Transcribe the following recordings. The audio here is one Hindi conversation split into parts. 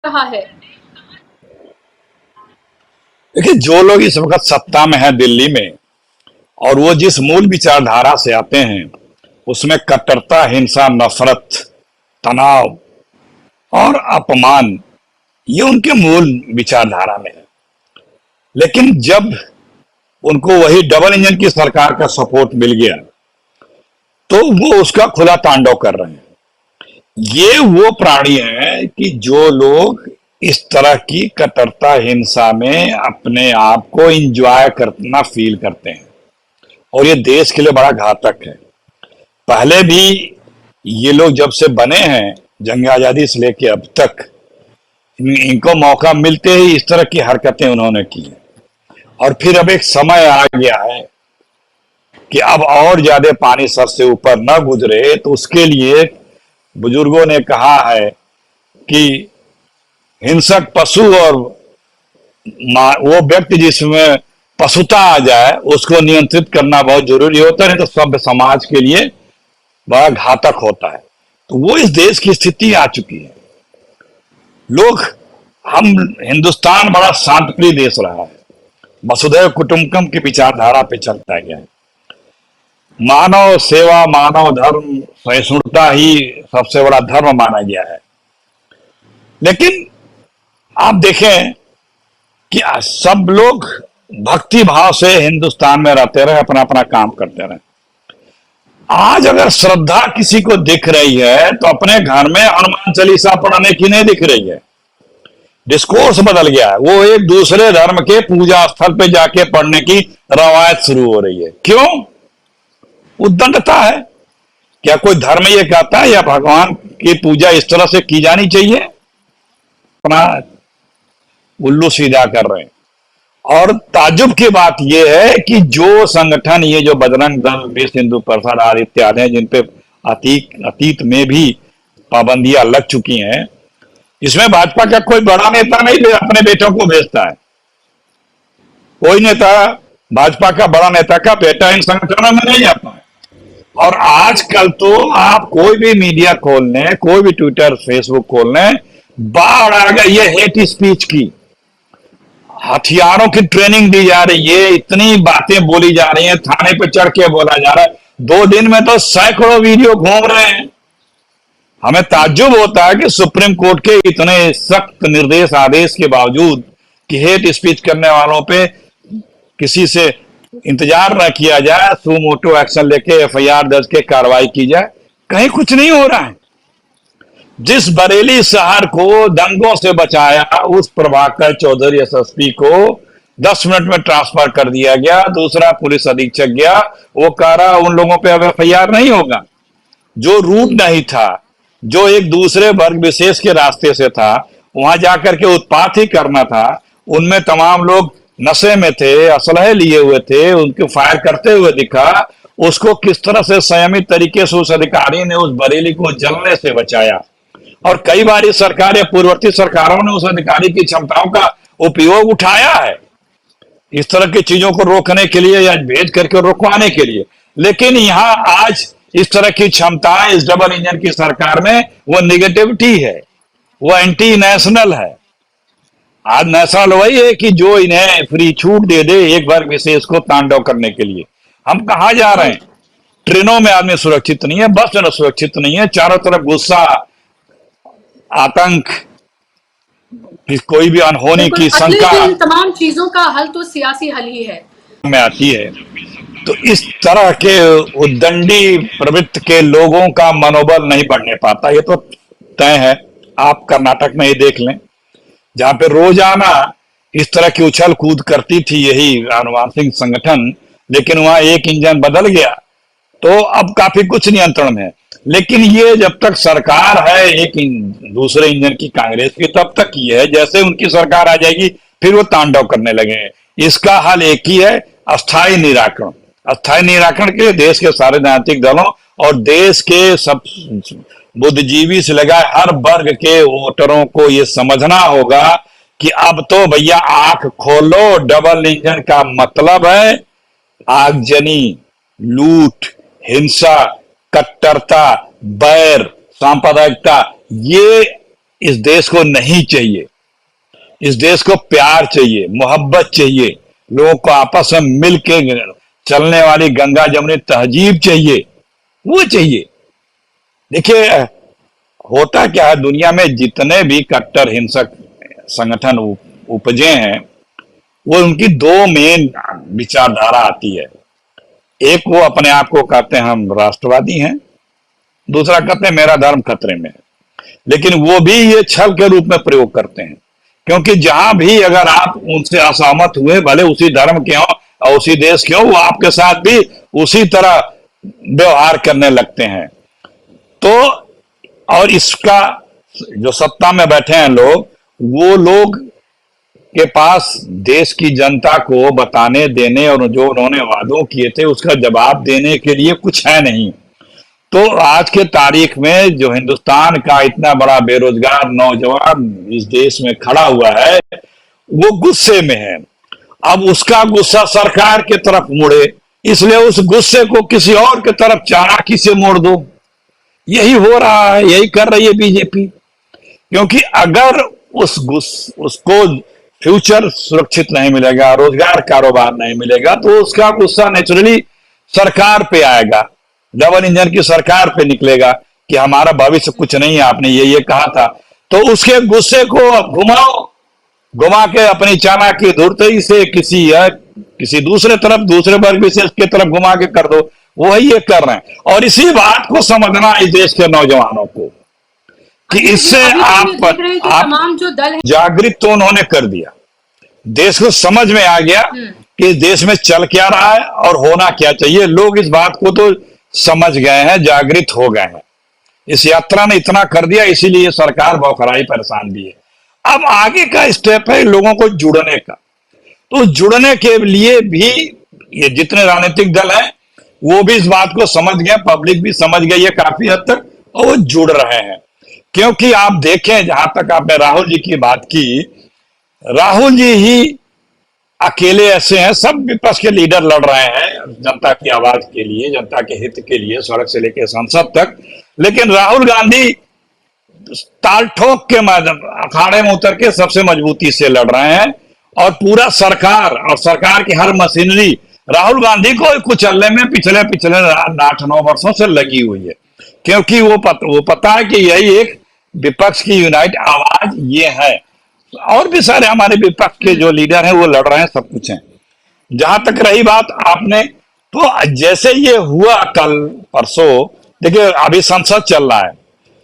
रहा है। देखिए, जो लोग इस वक्त सत्ता में हैं दिल्ली में, और वो जिस मूल विचारधारा से आते हैं, उसमें कट्टरता, हिंसा, नफरत, तनाव और अपमान, ये उनके मूल विचारधारा में है। लेकिन जब उनको वही डबल इंजन की सरकार का सपोर्ट मिल गया, तो वो उसका खुला तांडव कर रहे हैं। ये वो प्राणी हैं कि जो लोग इस तरह की कट्टरता, हिंसा में अपने आप को इंजॉय करना फील करते हैं, और ये देश के लिए बड़ा घातक है। पहले भी ये लोग जब से बने हैं, जंग आजादी से लेके अब तक, इनको मौका मिलते ही इस तरह की हरकतें उन्होंने की हैं। और फिर अब एक समय आ गया है कि अब और ज्यादा पानी सर से ऊपर न गुजरे, तो उसके लिए बुजुर्गों ने कहा है कि हिंसक पशु और वो व्यक्ति जिसमें पशुता आ जाए, उसको नियंत्रित करना बहुत जरूरी होता है, नहीं तो सभ्य समाज के लिए बड़ा घातक होता है। तो वो इस देश की स्थिति आ चुकी है। लोग, हम, हिंदुस्तान बड़ा शांतिप्रिय देश रहा है, वसुधैव कुटुंबकम की विचारधारा पे चलता गया है। मानव सेवा, मानव धर्म, सहिष्णुता ही सबसे बड़ा धर्म माना गया है। लेकिन आप देखें कि सब लोग भक्ति भाव से हिंदुस्तान में रहते रहे, अपना अपना काम करते रहे। आज अगर श्रद्धा किसी को दिख रही है, तो अपने घर में हनुमान चालीसा पढ़ने की नहीं दिख रही है। डिस्कोर्स बदल गया है, वो एक दूसरे धर्म के पूजा स्थल पे जाके पढ़ने की रवायत शुरू हो रही है। क्यों? उद्दंडता है। क्या कोई धर्म ये कहता है या भगवान की पूजा इस तरह से की जानी चाहिए? अपना उल्लू सीधा कर रहे हैं। और ताज्जुब की बात यह है कि जो संगठन, ये जो बजरंग दल, विश्व हिंदू परिषद आदि इत्यादि हैं, जिनपे अतीत में भी पाबंदियां लग चुकी हैं, इसमें भाजपा का कोई बड़ा नेता नहीं अपने बेटों को भेजता है। कोई नेता, भाजपा का बड़ा नेता का बेटा इन संगठनों में नहीं आता है। और आजकल तो आप कोई भी मीडिया खोल लें, कोई भी ट्विटर, फेसबुक खोल लें, बाढ़ आ गई ये हेट स्पीच की। हथियारों की ट्रेनिंग दी जा रही है, इतनी बातें बोली जा रही हैं, थाने पे चढ़ के बोला जा रहा है। 2 दिन में तो सैकड़ों वीडियो घूम रहे हैं। हमें ताज्जुब होता है कि सुप्रीम कोर्ट के इतने सख्त निर्देश आदेश के बावजूद कि हेट स्पीच करने वालों पे किसी से इंतजार न किया जाए, सुमोटो एक्शन लेके एफआईआर दर्ज के कार्रवाई की जाए। कहीं कुछ नहीं हो रहा है। जिस बरेली शहर को दंगों से बचाया, उस प्रभाकर चौधरी एसएसपी को 10 मिनट में ट्रांसफर कर दिया गया। दूसरा पुलिस अधीक्षक गया, वो कह रहा उन लोगों पे अब एफआईआर नहीं होगा। जो रूट नहीं था, जो एक दूसरे वर्ग विशेष के रास्ते से था, वहां जाकर के उत्पात ही करना था, उनमें तमाम लोग नशे में थे, असलहे लिए हुए थे, उनको फायर करते हुए दिखा। उसको किस तरह से संयमित तरीके से उस अधिकारी ने उस बरेली को जलने से बचाया। और कई बार इस सरकार या पूर्ववर्ती सरकारों ने उस अधिकारी की क्षमताओं का उपयोग उठाया है, इस तरह की चीजों को रोकने के लिए या भेज करके रोकवाने के लिए। लेकिन यहां आज इस तरह की क्षमताएं इस डबल इंजन की सरकार में, वो निगेटिविटी है, वो एंटी नेशनल है। आज नेशनल वही है कि जो इन्हें फ्री छूट दे दे एक बार विशेष को तांडव करने के लिए। हम कहा जा रहे हैं? ट्रेनों में आदमी सुरक्षित नहीं है, बस में सुरक्षित नहीं है, चारों तरफ गुस्सा, आतंक, कोई भी अनहोनी की शंका। इन तमाम चीजों का हल तो सियासी हल ही है में आती है। तो इस तरह के उद्दंडी प्रवृत्ति के लोगों का मनोबल नहीं बढ़ने पाता, ये तो तय है। आप कर्नाटक में ही देख लें, जहां पे रोजाना इस तरह की उछल कूद करती थी यही हनुमान सिंह संगठन, लेकिन वहां एक इंजन बदल गया तो अब काफी कुछ नियंत्रण में है। लेकिन ये जब तक सरकार है एक दूसरे इंजन की, कांग्रेस की, तब तक ये है। जैसे उनकी सरकार आ जाएगी, फिर वो तांडव करने लगे। इसका हल एक ही है, अस्थायी निराकरण। अस्थायी निराकरण के लिए देश के सारे राजनीतिक दलों और देश के सब बुद्धिजीवी से लगाए हर वर्ग के वोटरों को ये समझना होगा कि अब तो भैया आंख खोलो। डबल इंजन का मतलब है आगजनी, लूट, हिंसा, कट्टरता, बैर, सांप्रदायिकता। ये इस देश को नहीं चाहिए। इस देश को प्यार चाहिए, मोहब्बत चाहिए, लोगों को आपस में मिल के चलने वाली गंगा जमुनी तहजीब चाहिए, वो चाहिए। देखिए, होता क्या है, दुनिया में जितने भी कट्टर हिंसक संगठन उपजे हैं, वो उनकी दो मेन विचारधारा आती है। एक, वो अपने आप को कहते हैं हम राष्ट्रवादी हैं, दूसरा कहते हैं मेरा धर्म खतरे में है। लेकिन वो भी ये छल के रूप में प्रयोग करते हैं, क्योंकि जहां भी अगर आप उनसे असहमत हुए, भले उसी धर्म के हों और उसी देश के हों, वो आपके साथ भी उसी तरह व्यवहार करने लगते हैं। तो और इसका जो सत्ता में बैठे हैं लोग, वो लोग के पास देश की जनता को बताने देने और जो उन्होंने वादों किए थे उसका जवाब देने के लिए कुछ है नहीं। तो आज के तारीख में जो हिंदुस्तान का इतना बड़ा बेरोजगार नौजवान इस देश में खड़ा हुआ है, वो गुस्से में है। अब उसका गुस्सा सरकार के तरफ मुड़े, इसलिए उस गुस्से को किसी और के तरफ चालाकी से मोड़ दो। यही हो रहा है, यही कर रही है बीजेपी। क्योंकि अगर उसको फ्यूचर सुरक्षित नहीं मिलेगा, रोजगार कारोबार नहीं मिलेगा, तो उसका गुस्सा नेचुरली सरकार पे आएगा, डबल इंजन की सरकार पे निकलेगा कि हमारा भविष्य कुछ नहीं है, आपने ये कहा था। तो उसके गुस्से को घुमा के अपनी चालाकी धूर्तई से किसी दूसरे तरफ, दूसरे वर्ग विशेष के तरफ घुमा के कर दो। वही ये कर रहे हैं। और इसी बात को समझना इस देश के नौजवानों को कि इससे आप तमाम जो दल है, जागृत तो उन्होंने कर दिया, देश को समझ में आ गया कि देश में चल क्या रहा है और होना क्या चाहिए। लोग इस बात को तो समझ गए हैं, जागृत हो गए हैं। इस यात्रा ने इतना कर दिया, इसीलिए सरकार बौखलाई परेशान भी है। अब आगे का स्टेप है लोगों को जुड़ने का। तो जुड़ने के लिए भी ये जितने राजनीतिक दल हैं, वो भी इस बात को समझ गए, पब्लिक भी समझ गई है काफी हद तक, और वो जुड़ रहे हैं। क्योंकि आप देखें, जहां तक आपने राहुल जी की बात की, राहुल जी ही अकेले ऐसे हैं, सब विपक्ष के लीडर लड़ रहे हैं जनता की आवाज के लिए, जनता के हित के लिए, सड़क से लेकर संसद तक। लेकिन राहुल गांधी ताल ठोक के अखाड़े में उतर के सबसे मजबूती से लड़ रहे हैं, और पूरा सरकार और सरकार की हर मशीनरी राहुल गांधी को कुचलने में पिछले 8-9 वर्षों से लगी हुई है। क्योंकि वो पता है कि यही एक विपक्ष की यूनाइट आवाज ये है। और भी सारे हमारे विपक्ष के जो लीडर हैं वो लड़ रहे हैं, सब कुछ हैं। जहां तक रही बात आपने, तो जैसे ये हुआ कल परसों, देखिए अभी संसद चल रहा है,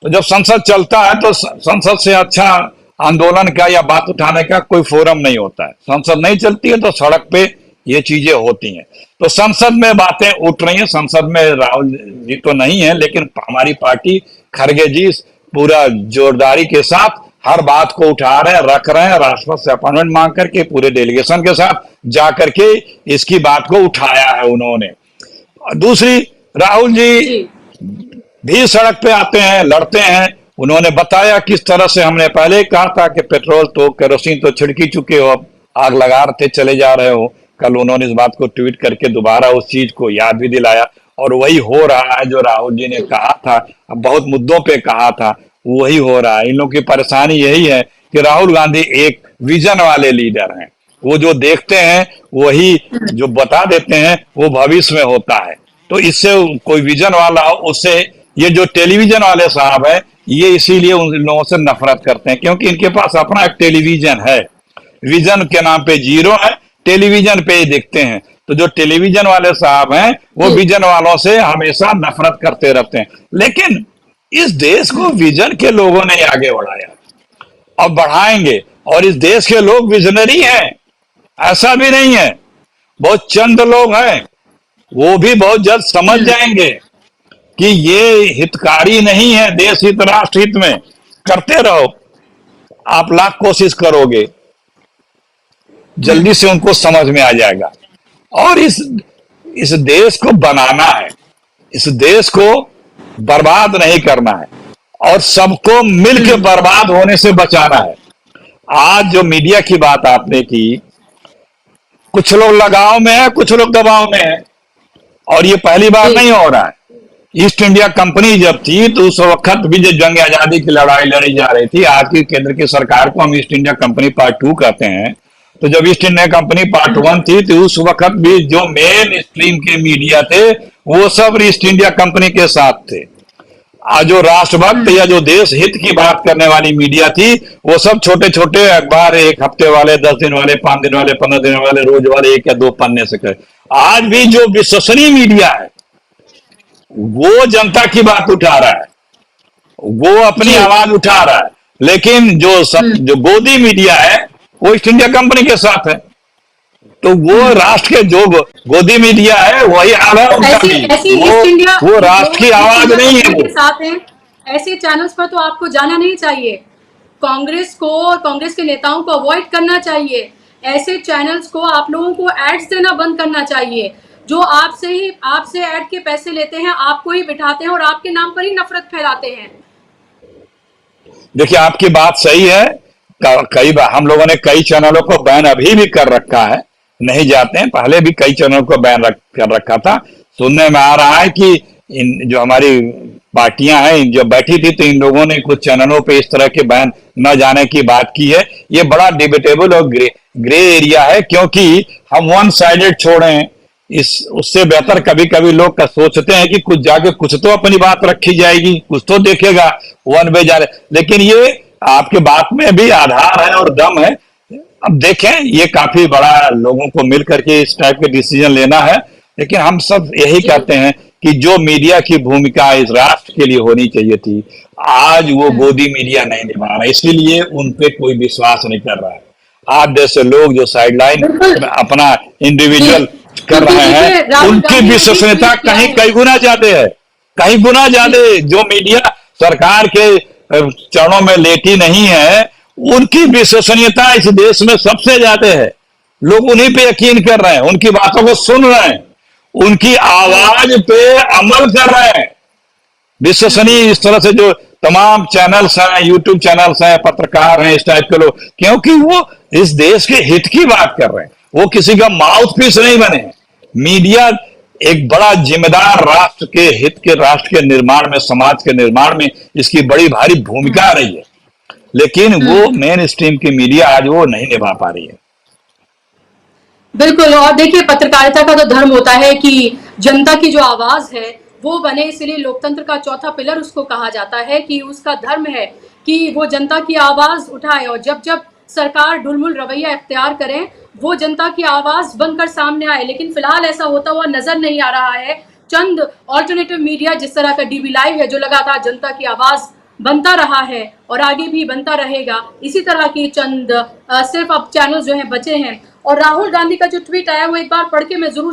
तो जब संसद चलता है तो संसद से अच्छा आंदोलन का या बात उठाने का कोई फोरम नहीं होता है। संसद नहीं चलती है तो सड़क पे ये चीजें होती हैं। तो संसद में बातें उठ रही हैं। संसद में राहुल जी तो नहीं है, लेकिन हमारी पार्टी खड़गे जी पूरा जोरदारी के साथ हर बात को उठा रहे हैं, रख रहे हैं। राष्ट्रपति से अपॉइंटमेंट मांग करके पूरे डेलीगेशन के साथ जा करके इसकी बात को उठाया है उन्होंने। दूसरी, राहुल जी भी सड़क पे आते हैं, लड़ते हैं। उन्होंने बताया किस तरह से, हमने पहले कहा था कि पेट्रोल तो केरोसिन तो छिड़की चुके हो, अब आग लगा रहे थे, चले जा रहे हो। कल उन्होंने इस बात को ट्वीट करके दोबारा उस चीज को याद भी दिलाया, और वही हो रहा है जो राहुल जी ने कहा था, अब बहुत मुद्दों पे कहा था, वही हो रहा है। इन लोगों की परेशानी यही है कि राहुल गांधी एक विजन वाले लीडर हैं। वो जो देखते हैं वही जो बता देते हैं वो भविष्य में होता है। तो इससे कोई विजन वाला हो, उससे ये जो टेलीविजन वाले साहब है, ये इसीलिए उन लोगों से नफरत करते हैं, क्योंकि इनके पास अपना एक टेलीविजन है। विजन के नाम पे जीरो है, टेलीविजन पे ही दिखते हैं। तो जो टेलीविजन वाले साहब हैं वो विजन वालों से हमेशा नफरत करते रहते हैं। लेकिन इस देश को विजन के लोगों ने आगे बढ़ाया और बढ़ाएंगे, और इस देश के लोग विजनरी हैं, ऐसा भी नहीं है। बहुत चंद लोग हैं, वो भी बहुत जल्द समझ जाएंगे कि ये हितकारी नहीं है, देश हित राष्ट्र हित में। करते रहो, आप लाख कोशिश करोगे, जल्दी से उनको समझ में आ जाएगा। और इस देश को बनाना है, इस देश को बर्बाद नहीं करना है, और सबको मिलकर बर्बाद होने से बचाना है। आज जो मीडिया की बात आपने की, कुछ लोग लगाव में है, कुछ लोग दबाव में है, और ये पहली बार नहीं हो रहा है। ईस्ट इंडिया कंपनी जब थी तो उस वक्त भी जो जंग आजादी की लड़ाई लड़ी जा रही थी, आज की केंद्र की सरकार को हम ईस्ट इंडिया कंपनी पार्ट 2 कहते हैं। तो जब ईस्ट इंडिया कंपनी पार्ट 1 थी तो उस वक्त भी जो मेन स्ट्रीम के मीडिया थे वो सब ईस्ट इंडिया कंपनी के साथ थे। आज जो राष्ट्रभक्त या जो देश हित की बात करने वाली मीडिया थी वो सब छोटे छोटे अखबार, एक हफ्ते वाले, 10 दिन वाले, 5 दिन वाले, 15 दिन वाले, रोज वाले 1 या 2 पन्ने से कर। आज भी जो विश्वसनीय मीडिया है वो जनता की बात उठा रहा है, वो अपनी आवाज उठा रहा है। लेकिन जो गोदी मीडिया है वो ईस्ट इंडिया कंपनी के साथ है। तो वो राष्ट्र के जो गोदी मीडिया है वही हाल है उनका ऐसी भी। ऐसी ईस्ट इंडिया वो राष्ट्र की आवाज नहीं है के वो। साथ हैं। ऐसे चैनल्स पर तो आपको जाना नहीं चाहिए। कांग्रेस को और कांग्रेस के नेताओं को अवॉइड करना चाहिए। ऐसे चैनल्स को आप लोगों को एड्स देना बंद करना चाहिए। जो आपसे ऐड के पैसे लेते हैं, आपको ही बिठाते हैं और आपके नाम पर ही नफरत फैलाते हैं। देखिए, आपकी बात सही है। कई बार हम लोगों ने कई चैनलों को बैन अभी भी कर रखा है, नहीं जाते हैं। पहले भी कई चैनलों को बैन कर रखा था। सुनने में आ रहा है कि इन जो हमारी पार्टियां हैं जो बैठी थी तो इन लोगों ने कुछ चैनलों पे इस तरह के बैन न जाने की बात की है। ये बड़ा डिबेटेबल और ग्रे एरिया है, क्योंकि हम वन साइडेड छोड़ें इस उससे बेहतर कभी कभी लोग का सोचते हैं कि कुछ जाके कुछ तो अपनी बात रखी जाएगी, कुछ तो देखेगा, वन वे जा रहे। लेकिन ये आपके बात में भी आधार है और दम है। अब देखें, ये काफी बड़ा लोगों को मिल करके इस टाइप के डिसीजन लेना है। लेकिन हम सब यही कहते हैं कि जो मीडिया की भूमिका इस राष्ट्र के लिए होनी चाहिए थी, आज वो गोदी मीडिया नहीं निभा रहा, इसीलिए उन पे कोई विश्वास नहीं कर रहा है। आप जैसे लोग जो साइडलाइन अपना इंडिविजुअल कर रहे हैं, उनकी विश्वसनीयता कहीं कई गुना ज्यादा है, कहीं गुना ज्यादा। जो मीडिया सरकार के चरणों में लेटी नहीं है, उनकी विश्वसनीयता इस देश में सबसे ज्यादा है। लोग उन्हीं पे यकीन कर रहे हैं, उनकी बातों को सुन रहे हैं, उनकी आवाज पे अमल कर रहे हैं। विश्वसनीय इस तरह से जो तमाम चैनल्स हैं, यूट्यूब चैनल्स हैं, पत्रकार हैं, इस टाइप के लोग, क्योंकि वो इस देश के हित की बात कर रहे हैं, वो किसी का माउथ पीस नहीं बने हैं। मीडिया एक बड़ा जिम्मेदार राष्ट्र के हित के, राष्ट्र के निर्माण में, समाज के निर्माण में इसकी बड़ी भारी भूमिका रही है। लेकिन वो मेन स्ट्रीम की मीडिया आज वो नहीं निभा पा रही है। बिल्कुल। और देखिए, पत्रकारिता का तो धर्म होता है कि जनता की जो आवाज है वो बने, इसलिए लोकतंत्र का चौथा पिलर उसको कहा जाता है कि उसका धर्म है कि वो जनता की आवाज उठाए। और जब जब सरकार ढुलमुल रवैया इख्तियार करें, वो जनता की आवाज बनकर सामने आए। लेकिन फिलहाल ऐसा होता हुआ नजर नहीं आ रहा है। चंद ऑल्टरनेटिव मीडिया जिस तरह का डीबी लाइव है, जो लगातार जनता की आवाज बनता रहा है और आगे भी बनता रहेगा, इसी तरह की चंद सिर्फ अब चैनल जो हैं बचे हैं। और राहुल गांधी का जो ट्वीट आया वो एक बार पढ़ के मैं जरूर